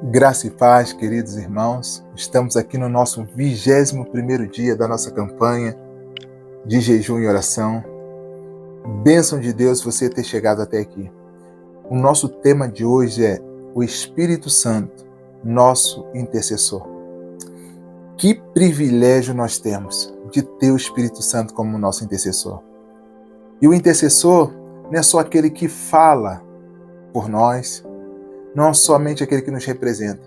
Graça e paz, queridos irmãos. Estamos aqui no nosso 21º dia da nossa campanha de jejum e oração. Bênção de Deus você ter chegado até aqui. O nosso tema de hoje é o Espírito Santo, nosso intercessor. Que privilégio nós temos de ter o Espírito Santo como nosso intercessor. E o intercessor não é só aquele que fala por nós, não é somente aquele que nos representa,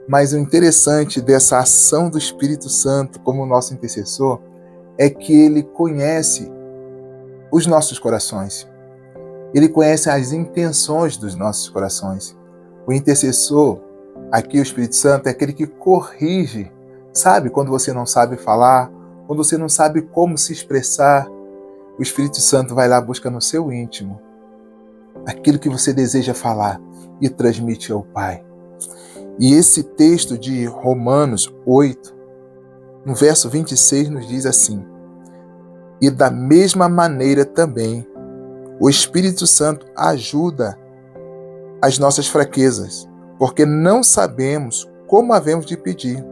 mas o interessante dessa ação do Espírito Santo como nosso intercessor é que ele conhece os nossos corações. Ele conhece as intenções dos nossos corações. O intercessor, aqui o Espírito Santo, é aquele que corrige. Sabe quando você não sabe falar, quando você não sabe como se expressar, o Espírito Santo vai lá, busca no seu íntimo aquilo que você deseja falar e transmite ao Pai. E esse texto de Romanos 8, no verso 26, nos diz assim: e da mesma maneira também, o Espírito Santo ajuda as nossas fraquezas, porque não sabemos como havemos de pedir,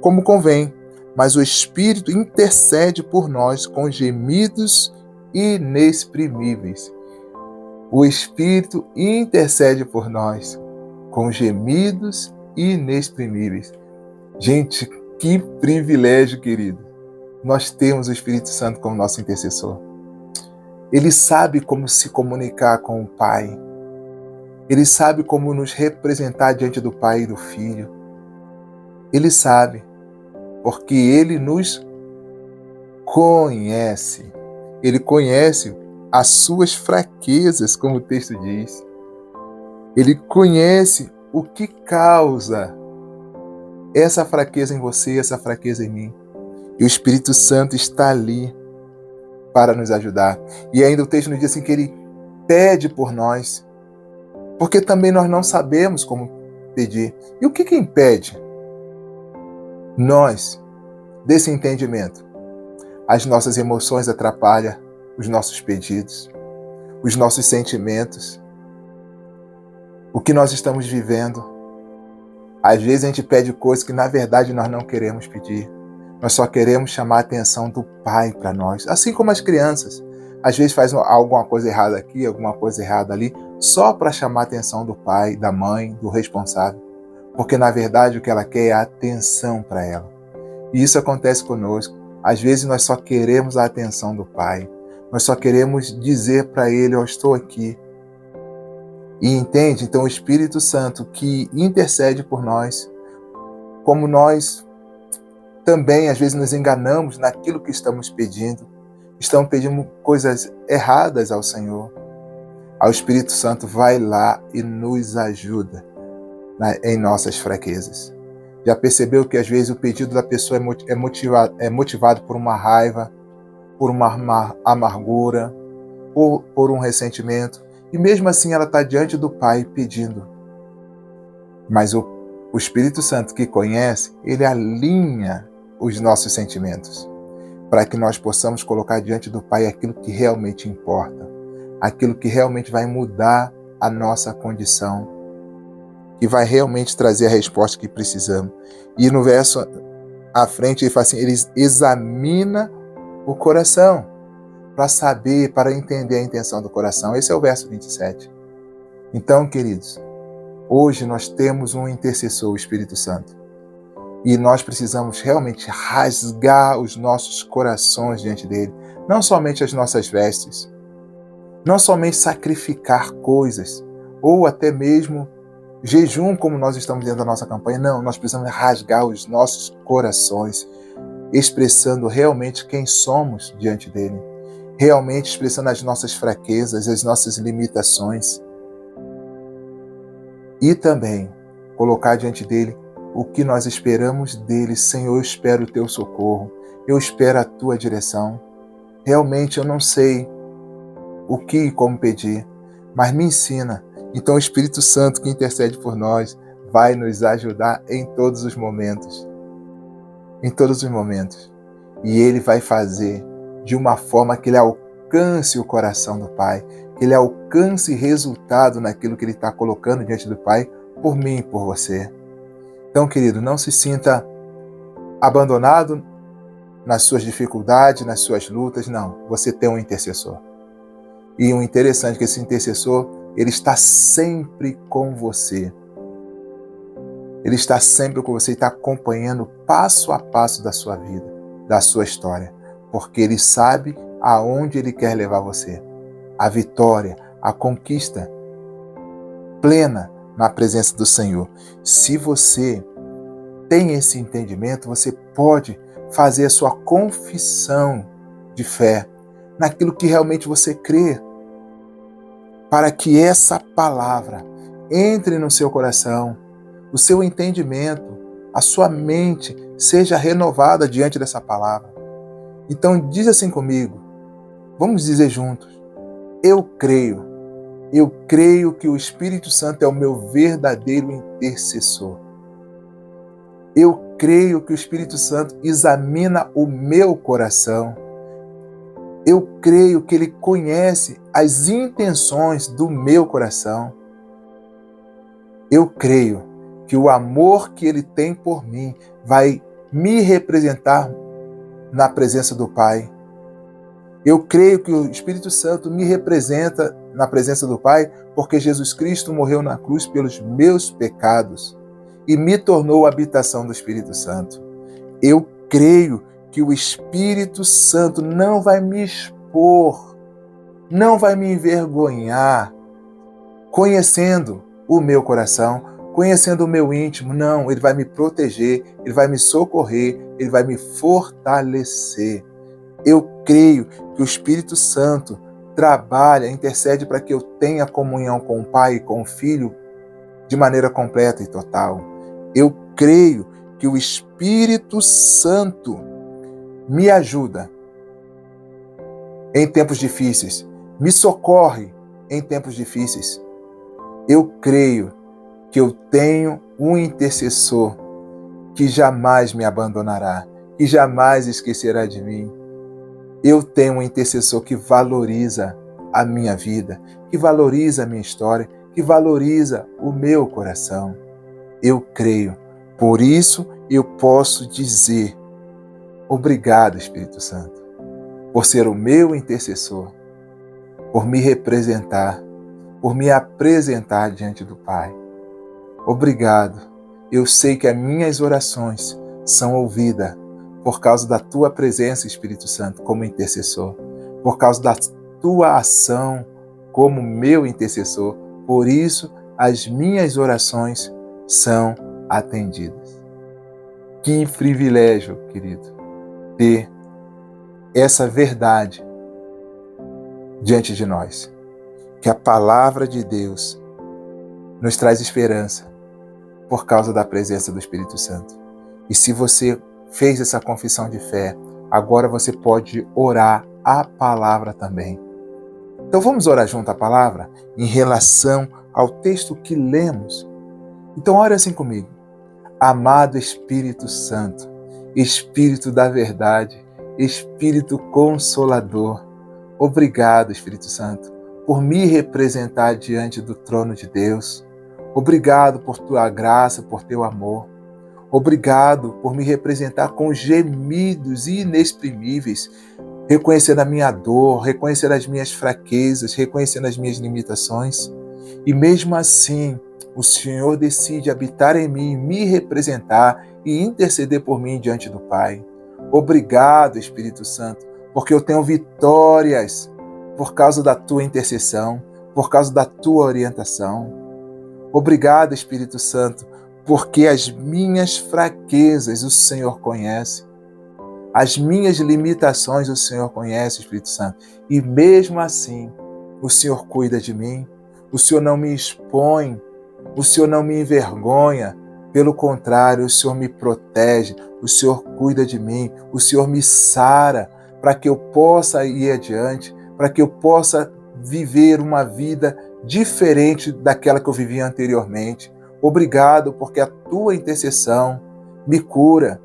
como convém, mas o Espírito intercede por nós com gemidos inexprimíveis. O Espírito intercede por nós com gemidos inexprimíveis. Gente, que privilégio, querido. Nós temos o Espírito Santo como nosso intercessor. Ele sabe como se comunicar com o Pai. Ele sabe como nos representar diante do Pai e do Filho. Ele sabe, porque Ele nos conhece. Ele conhece as suas fraquezas, como o texto diz. Ele conhece o que causa essa fraqueza em você, essa fraqueza em mim. E o Espírito Santo está ali para nos ajudar. E ainda o texto nos diz assim que Ele pede por nós, porque também nós não sabemos como pedir. E o que impede nós desse entendimento? As nossas emoções atrapalham os nossos pedidos, os nossos sentimentos, o que nós estamos vivendo. Às vezes a gente pede coisas que na verdade nós não queremos pedir. Nós só queremos chamar a atenção do Pai para nós. Assim como as crianças. Às vezes fazem alguma coisa errada aqui, alguma coisa errada ali, só para chamar a atenção do pai, da mãe, do responsável. Porque na verdade o que ela quer é a atenção para ela. E isso acontece conosco. Às vezes nós só queremos a atenção do Pai. Nós só queremos dizer para Ele: eu estou aqui. E entende? Então o Espírito Santo que intercede por nós, como nós também às vezes nos enganamos naquilo que estamos pedindo coisas erradas ao Senhor. O Espírito Santo vai lá e nos ajuda em nossas fraquezas. Já percebeu que às vezes o pedido da pessoa é motivado por uma raiva, por uma amargura, por um ressentimento, e mesmo assim ela está diante do Pai pedindo. Mas o Espírito Santo que conhece, ele alinha os nossos sentimentos, para que nós possamos colocar diante do Pai aquilo que realmente importa, aquilo que realmente vai mudar a nossa condição, que vai realmente trazer a resposta que precisamos. E no verso à frente ele fala assim: ele examina o coração, para saber, para entender a intenção do coração. Esse é o verso 27. Então, queridos, hoje nós temos um intercessor, o Espírito Santo. E nós precisamos realmente rasgar os nossos corações diante dele. Não somente as nossas vestes. Não somente sacrificar coisas. Ou até mesmo jejum, como nós estamos dentro da nossa campanha. Não, nós precisamos rasgar os nossos corações, expressando realmente quem somos diante dele. Realmente expressando as nossas fraquezas, as nossas limitações. E também colocar diante dele o que nós esperamos dele. Senhor, eu espero o teu socorro, eu espero a tua direção. Realmente eu não sei o que e como pedir, mas me ensina. Então o Espírito Santo que intercede por nós vai nos ajudar em todos os momentos. Em todos os momentos. E ele vai fazer de uma forma que ele alcance o coração do Pai, que ele alcance resultado naquilo que ele está colocando diante do Pai, por mim e por você. Então, querido, não se sinta abandonado nas suas dificuldades, nas suas lutas, não. Você tem um intercessor. E o interessante é que esse intercessor, ele está sempre com você. Ele está sempre com você e está acompanhando passo a passo da sua vida, da sua história. Porque ele sabe aonde ele quer levar você. A vitória, a conquista plena na presença do Senhor. Se você tem esse entendimento, você pode fazer a sua confissão de fé naquilo que realmente você crê, para que essa palavra entre no seu coração, o seu entendimento, a sua mente seja renovada diante dessa palavra. Então diz assim comigo, vamos dizer juntos, eu creio que o Espírito Santo é o meu verdadeiro intercessor. Eu creio que o Espírito Santo examina o meu coração. Eu creio que ele conhece as intenções do meu coração. Eu creio que o amor que ele tem por mim vai me representar na presença do Pai. Eu creio que o Espírito Santo me representa na presença do Pai porque Jesus Cristo morreu na cruz pelos meus pecados e me tornou a habitação do Espírito Santo. Eu creio que o Espírito Santo não vai me expor, não vai me envergonhar, conhecendo o meu coração, conhecendo o meu íntimo. Não, ele vai me proteger, ele vai me socorrer, ele vai me fortalecer. Eu creio que o Espírito Santo trabalha, intercede para que eu tenha comunhão com o Pai e com o Filho de maneira completa e total. Eu creio que o Espírito Santo me ajuda em tempos difíceis, me socorre em tempos difíceis. Eu creio que eu tenho um intercessor que jamais me abandonará, que jamais esquecerá de mim. Eu tenho um intercessor que valoriza a minha vida, que valoriza a minha história, que valoriza o meu coração. Eu creio. Por isso eu posso dizer, obrigado, Espírito Santo, por ser o meu intercessor, por me representar, por me apresentar diante do Pai. Obrigado. Eu sei que as minhas orações são ouvidas por causa da Tua presença, Espírito Santo, como intercessor, por causa da Tua ação como meu intercessor. Por isso, as minhas orações são atendidas. Que privilégio, querido, ter essa verdade diante de nós. Que a palavra de Deus nos traz esperança por causa da presença do Espírito Santo. E se você fez essa confissão de fé, agora você pode orar a palavra também. Então vamos orar junto a palavra em relação ao texto que lemos. Então ore assim comigo. Amado Espírito Santo, Espírito da verdade, Espírito Consolador, obrigado, Espírito Santo, por me representar diante do trono de Deus. Obrigado por Tua graça, por Teu amor. Obrigado por me representar com gemidos inexprimíveis, reconhecendo a minha dor, reconhecendo as minhas fraquezas, reconhecendo as minhas limitações. E mesmo assim, o Senhor decide habitar em mim, me representar e interceder por mim diante do Pai. Obrigado, Espírito Santo, porque eu tenho vitórias por causa da Tua intercessão, por causa da Tua orientação. Obrigado, Espírito Santo, porque as minhas fraquezas o Senhor conhece. As minhas limitações o Senhor conhece, Espírito Santo. E mesmo assim, o Senhor cuida de mim. O Senhor não me expõe. O Senhor não me envergonha. Pelo contrário, o Senhor me protege. O Senhor cuida de mim. O Senhor me sara para que eu possa ir adiante, para que eu possa viver uma vida diferente daquela que eu vivia anteriormente. Obrigado, porque a Tua intercessão me cura,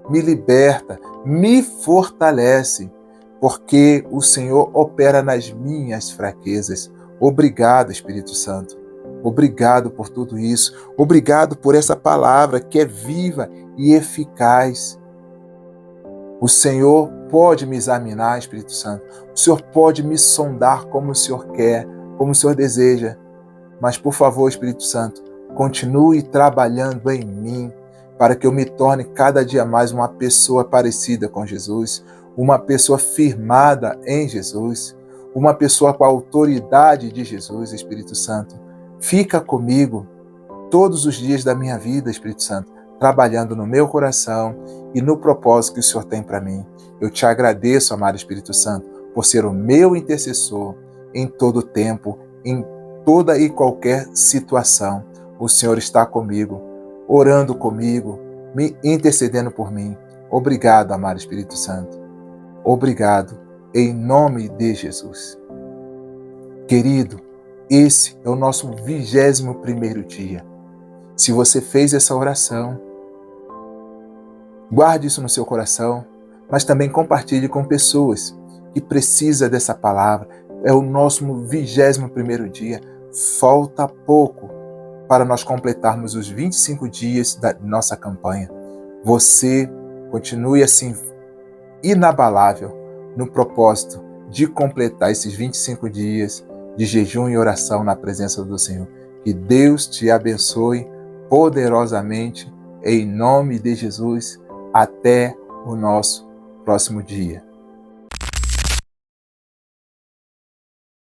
me liberta, me fortalece, porque o Senhor opera nas minhas fraquezas. Obrigado, Espírito Santo. Obrigado por tudo isso. Obrigado por essa palavra que é viva e eficaz. O Senhor pode me examinar, Espírito Santo. O Senhor pode me sondar como o Senhor quer, como o Senhor deseja. Mas, por favor, Espírito Santo, continue trabalhando em mim para que eu me torne cada dia mais uma pessoa parecida com Jesus, uma pessoa firmada em Jesus, uma pessoa com a autoridade de Jesus, Espírito Santo. Fica comigo todos os dias da minha vida, Espírito Santo, trabalhando no meu coração e no propósito que o Senhor tem para mim. Eu te agradeço, amado Espírito Santo, por ser o meu intercessor em todo tempo, em toda e qualquer situação. O Senhor está comigo, orando comigo, me intercedendo por mim. Obrigado, amado Espírito Santo. Obrigado, em nome de Jesus. Querido, esse é o nosso 21º dia. Se você fez essa oração, guarde isso no seu coração, mas também compartilhe com pessoas que precisam dessa palavra. É o nosso 21º dia. Falta pouco para nós completarmos os 25 dias da nossa campanha. Você continue assim, inabalável, no propósito de completar esses 25 dias de jejum e oração na presença do Senhor. Que Deus te abençoe poderosamente, em nome de Jesus. Até o nosso próximo dia.